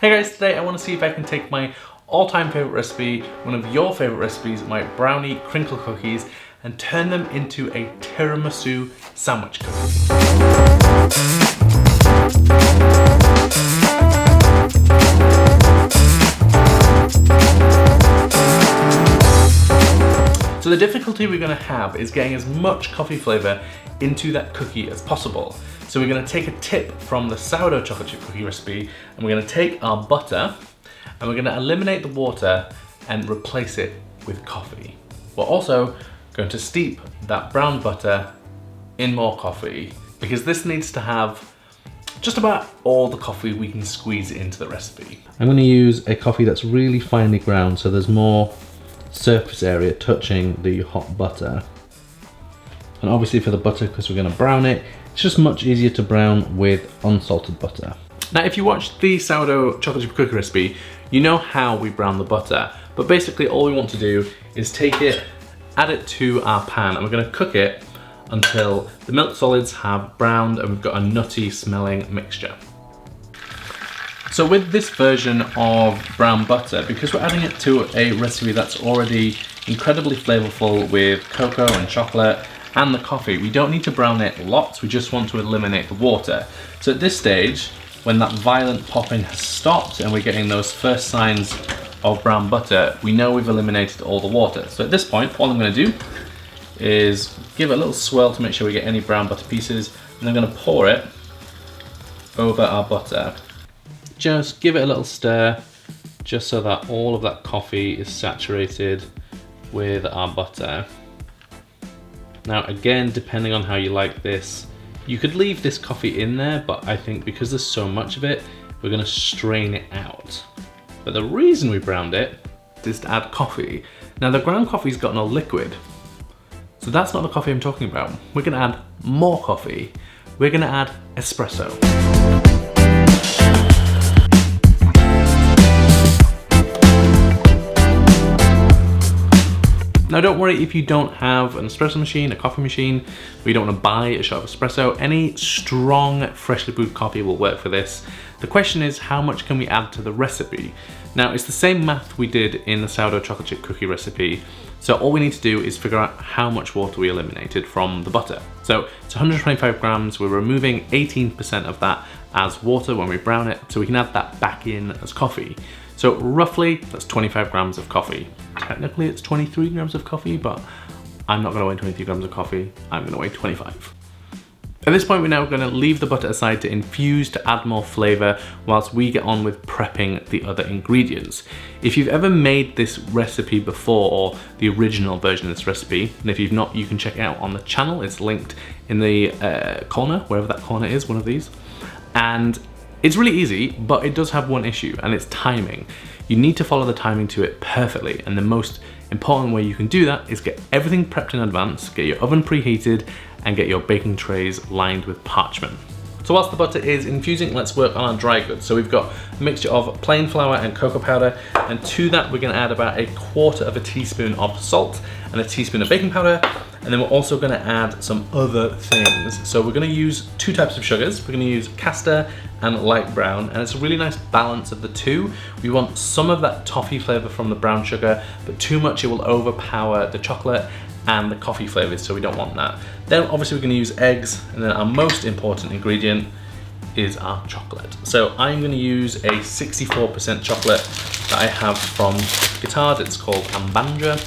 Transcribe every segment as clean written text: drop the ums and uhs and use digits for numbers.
Hey guys, today I want to see if I can take my all-time favorite recipe, one of your favorite recipes, my Brownie Crinkle cookies, and turn them into a Tiramisu sandwich cookie. So the difficulty we're going to have is getting as much coffee flavour into that cookie as possible. So we're going to take a tip from the sourdough chocolate chip cookie recipe, and we're going to take our butter and we're going to eliminate the water and replace it with coffee. We're also going to steep that brown butter in more coffee because this needs to have just about all the coffee we can squeeze into the recipe. I'm going to use a coffee that's really finely ground so there's more surface area touching the hot butter. And obviously for the butter, because we're going to brown it, it's just much easier to brown with unsalted butter. Now if you watched the sourdough chocolate chip cookie recipe, you know how we brown the butter, but basically all we want to do is take it, add it to our pan, and we're going to cook it until the milk solids have browned and we've got a nutty smelling mixture. So with this version of brown butter, because we're adding it to a recipe that's already incredibly flavorful with cocoa and chocolate and the coffee, we don't need to brown it lots, we just want to eliminate the water. So at this stage, when that violent popping has stopped and we're getting those first signs of brown butter, we know we've eliminated all the water. So at this point, all I'm going to do is give it a little swirl to make sure we get any brown butter pieces, and I'm going to pour it over our butter. Just give it a little stir, just so that all of that coffee is saturated with our butter. Now again, depending on how you like this, you could leave this coffee in there, but I think because there's so much of it, we're going to strain it out. But the reason we browned it is to add coffee. Now the ground coffee's got no liquid, so that's not the coffee I'm talking about. We're going to add more coffee. We're going to add espresso. Now don't worry if you don't have an espresso machine, a coffee machine, or you don't want to buy a shot of espresso. Any strong, freshly brewed coffee will work for this. The question is, how much can we add to the recipe? Now it's the same math we did in the sourdough chocolate chip cookie recipe. So all we need to do is figure out how much water we eliminated from the butter. So it's 125 grams, we're removing 18% of that as water when we brown it, so we can add that back in as coffee. So roughly, that's 25 grams of coffee. Technically it's 23 grams of coffee, but I'm not gonna weigh 23 grams of coffee, I'm gonna weigh 25. At this point, we're now gonna leave the butter aside to infuse, to add more flavor, whilst we get on with prepping the other ingredients. If you've ever made this recipe before, or the original version of this recipe, and if you've not, you can check it out on the channel. It's linked in the corner, wherever that corner is, one of these. And it's really easy, but it does have one issue, and it's timing. You need to follow the timing to it perfectly, and the most important way you can do that is get everything prepped in advance, get your oven preheated, and get your baking trays lined with parchment. So whilst the butter is infusing, let's work on our dry goods. So we've got a mixture of plain flour and cocoa powder, and to that we're gonna add about 1/4 teaspoon of salt and a teaspoon of baking powder, and then we're also gonna add some other things. So we're gonna use 2 types of sugars. We're gonna use caster and light brown, and it's a really nice balance of the two. We want some of that toffee flavor from the brown sugar, but too much it will overpower the chocolate and the coffee flavors, so we don't want that. Then obviously we're gonna use eggs, and then our most important ingredient is our chocolate. So I'm gonna use a 64% chocolate that I have from Guittard. It's called Ambandra,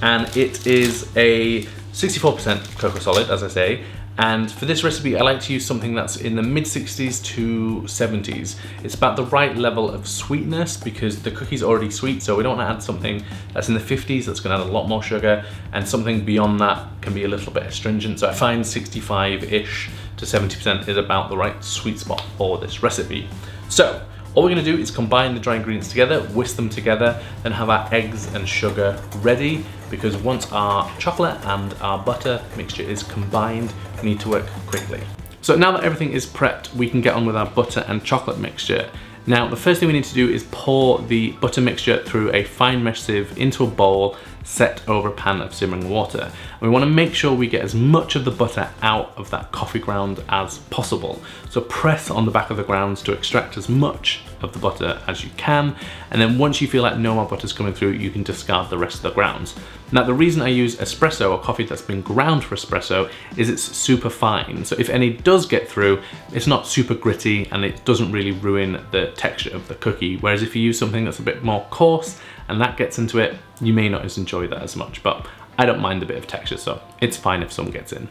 and it is a 64% cocoa solid, as I say. And for this recipe, I like to use something that's in the mid-60s to 70s. It's about the right level of sweetness because the cookie's already sweet, so we don't want to add something that's in the 50s that's gonna add a lot more sugar, and something beyond that can be a little bit astringent. So I find 65-ish to 70% is about the right sweet spot for this recipe. So all we're gonna do is combine the dry ingredients together, whisk them together, and have our eggs and sugar ready, because once our chocolate and our butter mixture is combined, we need to work quickly. So now that everything is prepped, we can get on with our butter and chocolate mixture. Now, the first thing we need to do is pour the butter mixture through a fine mesh sieve into a bowl set over a pan of simmering water. And we want to make sure we get as much of the butter out of that coffee ground as possible. So press on the back of the grounds to extract as much of the butter as you can. And then once you feel like no more butter's coming through, you can discard the rest of the grounds. Now, the reason I use espresso or coffee that's been ground for espresso is it's super fine. So if any does get through, it's not super gritty and it doesn't really ruin the texture of the cookie. Whereas if you use something that's a bit more coarse and that gets into it, you may not enjoy that as much, but I don't mind a bit of texture, so it's fine if some gets in.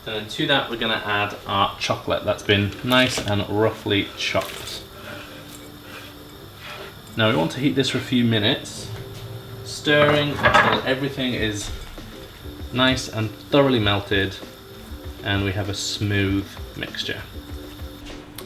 And then to that, we're gonna add our chocolate that's been nice and roughly chopped. Now we want to heat this for a few minutes, stirring until everything is nice and thoroughly melted and we have a smooth mixture.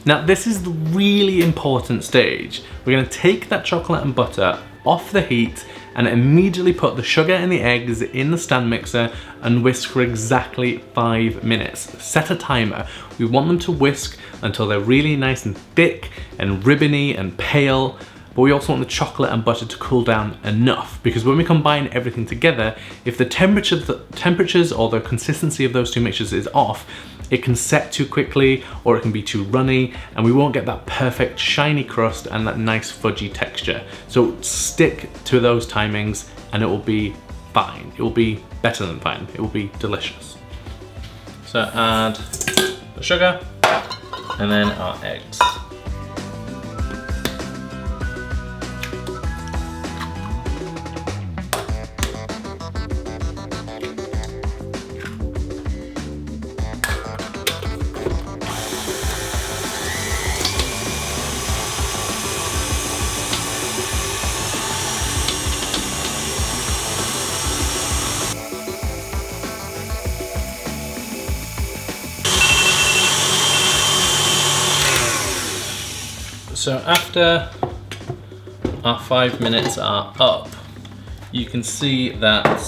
Now this is the really important stage. We're going to take that chocolate and butter off the heat and immediately put the sugar and the eggs in the stand mixer and whisk for exactly 5 minutes. Set a timer. We want them to whisk until they're really nice and thick and ribbony and pale, but we also want the chocolate and butter to cool down enough, because when we combine everything together, if the temperatures or the consistency of those two mixtures is off, it can set too quickly or it can be too runny and we won't get that perfect shiny crust and that nice fudgy texture. So stick to those timings and it will be fine. It will be better than fine. It will be delicious. So add the sugar and then our eggs. So after our 5 minutes are up, you can see that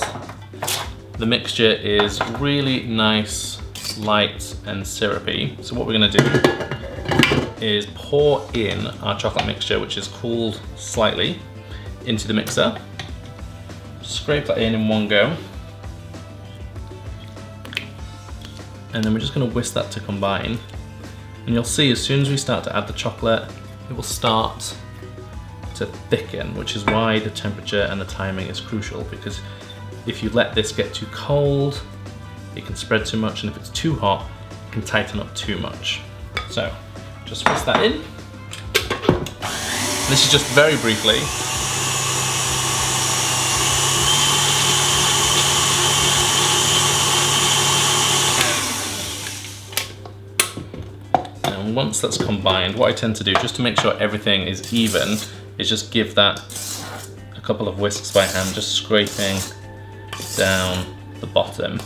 the mixture is really nice, light and syrupy. So what we're gonna do is pour in our chocolate mixture, which is cooled slightly, into the mixer. Scrape that in one go. And then we're just gonna whisk that to combine. And you'll see as soon as we start to add the chocolate, it will start to thicken, which is why the temperature and the timing is crucial, because if you let this get too cold, it can spread too much, and if it's too hot, it can tighten up too much. So just whisk that in. This is just very briefly. Once that's combined, what I tend to do, just to make sure everything is even, is just give that a couple of whisks by hand, just scraping down the bottom.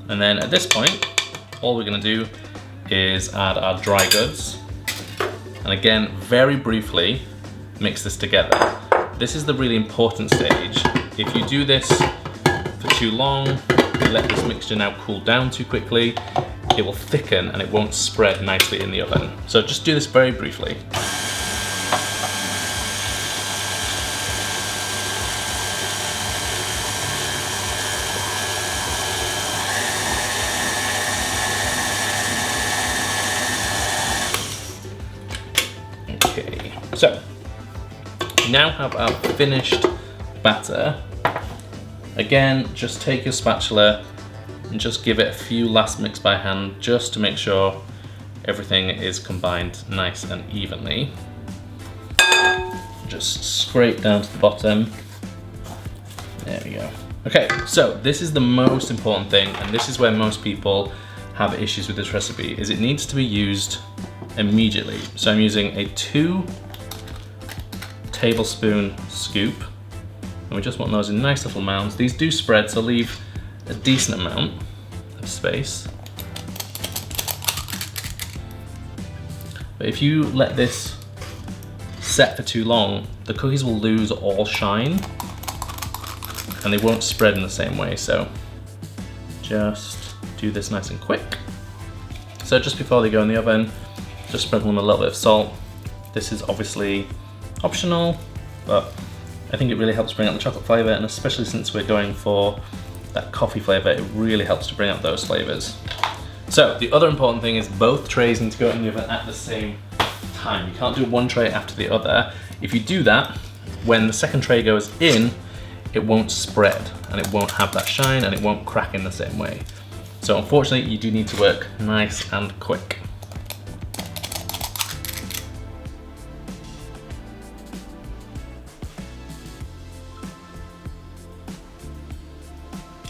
And then at this point, all we're gonna do is add our dry goods. And again, very briefly, mix this together. This is the really important stage. If you do this for too long, you let this mixture now cool down too quickly, it will thicken and it won't spread nicely in the oven. So just do this very briefly. Okay, so we now have our finished batter. Again, just take your spatula and just give it a few last mix by hand, just to make sure everything is combined nice and evenly. Just scrape down to the bottom. There we go. Okay, so this is the most important thing, and this is where most people have issues with this recipe, is it needs to be used immediately. So I'm using a 2 tablespoon scoop, and we just want those in nice little mounds. These do spread, so leave a decent amount of space. But if you let this set for too long, the cookies will lose all shine and they won't spread in the same way. So just do this nice and quick. So just before they go in the oven, just sprinkle them a little bit of salt. This is obviously optional, but I think it really helps bring out the chocolate flavour, and especially since we're going for that coffee flavour, it really helps to bring out those flavours. So the other important thing is both trays need to go in the oven at the same time. You can't do one tray after the other. If you do that, when the second tray goes in, it won't spread and it won't have that shine and it won't crack in the same way. So unfortunately, you do need to work nice and quick.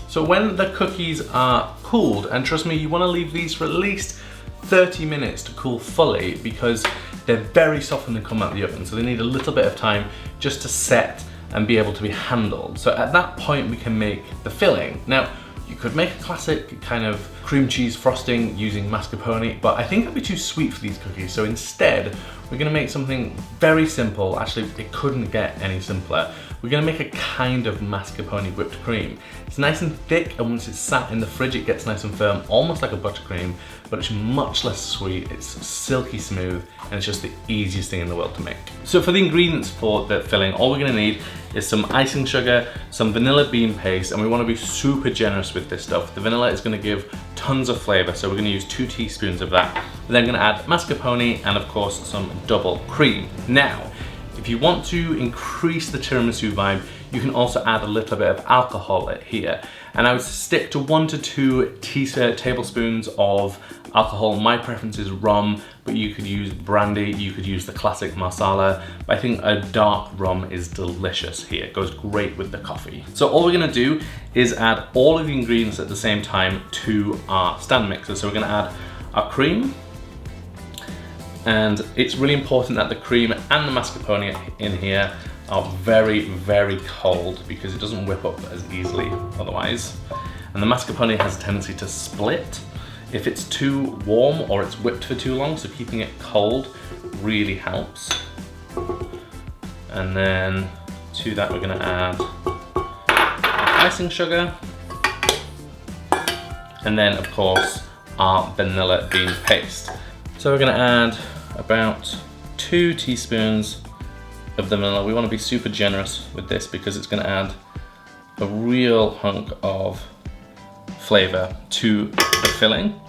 So when the cookies are cooled, and trust me, you want to leave these for at least 30 minutes to cool fully because they're very soft when they come out of the oven, so they need a little bit of time just to set and be able to be handled. So at that point we can make the filling. Now, you could make a classic kind of cream cheese frosting using mascarpone, but I think that'd be too sweet for these cookies. So instead, we're gonna make something very simple. Actually, it couldn't get any simpler. We're gonna make a kind of mascarpone whipped cream. It's nice and thick, and once it's sat in the fridge, it gets nice and firm, almost like a buttercream, but it's much less sweet, it's silky smooth, and it's just the easiest thing in the world to make. So for the ingredients for the filling, all we're gonna need is some icing sugar, some vanilla bean paste, and we wanna be super generous with this stuff. The vanilla is gonna give tons of flavor, so we're gonna use 2 teaspoons of that. We're then gonna add mascarpone and of course some double cream. Now, if you want to increase the tiramisu vibe, you can also add a little bit of alcohol here. And I would stick to 1 to 2 tablespoons of alcohol. My preference is rum, but you could use brandy, you could use the classic marsala. But I think a dark rum is delicious here. It goes great with the coffee. So all we're gonna do is add all of the ingredients at the same time to our stand mixer. So we're gonna add our cream, and it's really important that the cream and the mascarpone in here are very, very cold because it doesn't whip up as easily otherwise. And the mascarpone has a tendency to split if it's too warm or it's whipped for too long, so keeping it cold really helps. And then to that we're gonna add icing sugar, and then of course our vanilla bean paste. So we're gonna add about 2 teaspoons of the vanilla. We want to be super generous with this because it's going to add a real hunk of flavor to the filling.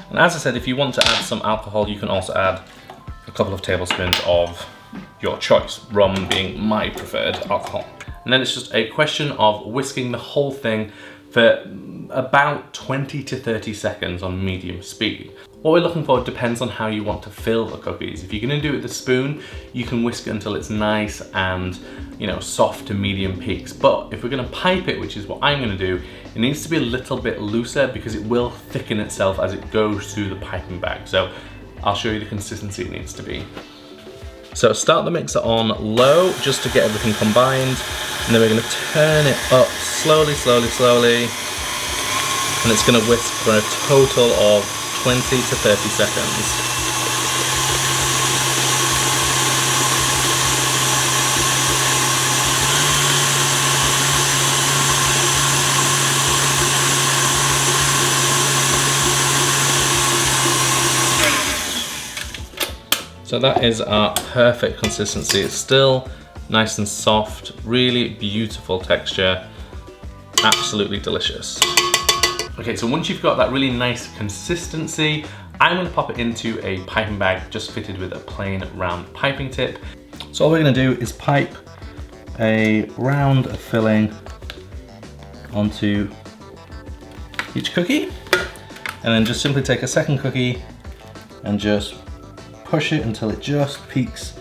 And as I said, if you want to add some alcohol, you can also add a couple of tablespoons of your choice, rum being my preferred alcohol. And then it's just a question of whisking the whole thing for about 20 to 30 seconds on medium speed. What we're looking for depends on how you want to fill the cookies. If you're gonna do it with a spoon, you can whisk it until it's nice and, you know, soft to medium peaks. But if we're gonna pipe it, which is what I'm gonna do, it needs to be a little bit looser because it will thicken itself as it goes through the piping bag. So I'll show you the consistency it needs to be. So start the mixer on low just to get everything combined, and then we're gonna turn it up slowly, slowly, slowly, and it's gonna whisk for a total of 20 to 30 seconds. So that is our perfect consistency. It's still nice and soft, really beautiful texture, absolutely delicious. Okay, so once you've got that really nice consistency, I'm gonna pop it into a piping bag just fitted with a plain round piping tip. So all we're gonna do is pipe a round of filling onto each cookie, and then just simply take a second cookie and just push it until it just peaks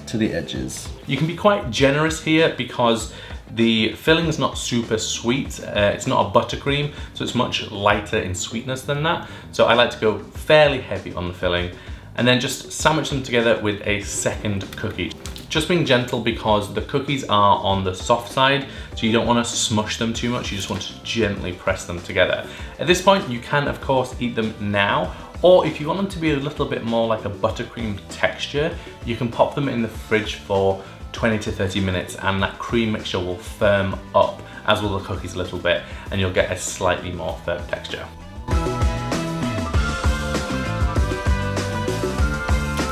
to the edges. You can be quite generous here because the filling is not super sweet. It's not a buttercream, so it's much lighter in sweetness than that. So I like to go fairly heavy on the filling and then just sandwich them together with a second cookie. Just being gentle because the cookies are on the soft side, so you don't want to smush them too much, you just want to gently press them together. At this point, you can of course eat them now, or if you want them to be a little bit more like a buttercream texture, you can pop them in the fridge for 20 to 30 minutes and that cream mixture will firm up, as will the cookies a little bit, and you'll get a slightly more firm texture.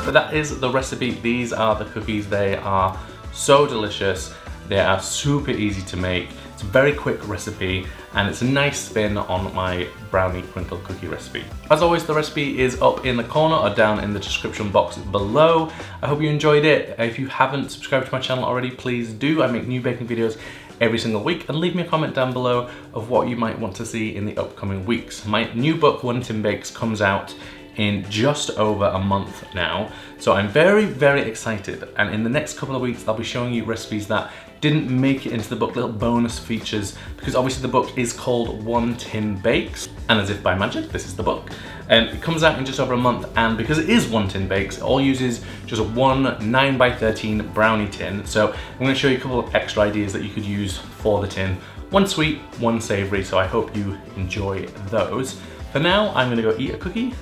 But that is the recipe. These are the cookies. They are so delicious. They are super easy to make. It's It's a very quick recipe and it's a nice spin on my brownie crinkle cookie recipe. As always, the recipe is up in the corner or down in the description box below. I hope you enjoyed it. If you haven't subscribed to my channel already, please do. I make new baking videos every single week, and leave me a comment down below of what you might want to see in the upcoming weeks. My new book, One Tin Bakes, comes out in just over a month now, so I'm very, very excited, and in the next couple of weeks I'll be showing you recipes that didn't make it into the book, little bonus features, because obviously the book is called One Tin Bakes, and as if by magic, this is the book. And it comes out in just over a month, and because it is One Tin Bakes, it all uses just one 9x13 brownie tin. So I'm going to show you a couple of extra ideas that you could use for the tin. One sweet, one savory, so I hope you enjoy those. For now, I'm going to go eat a cookie,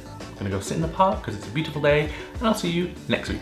I'm going to go sit in the park because it's a beautiful day, and I'll see you next week.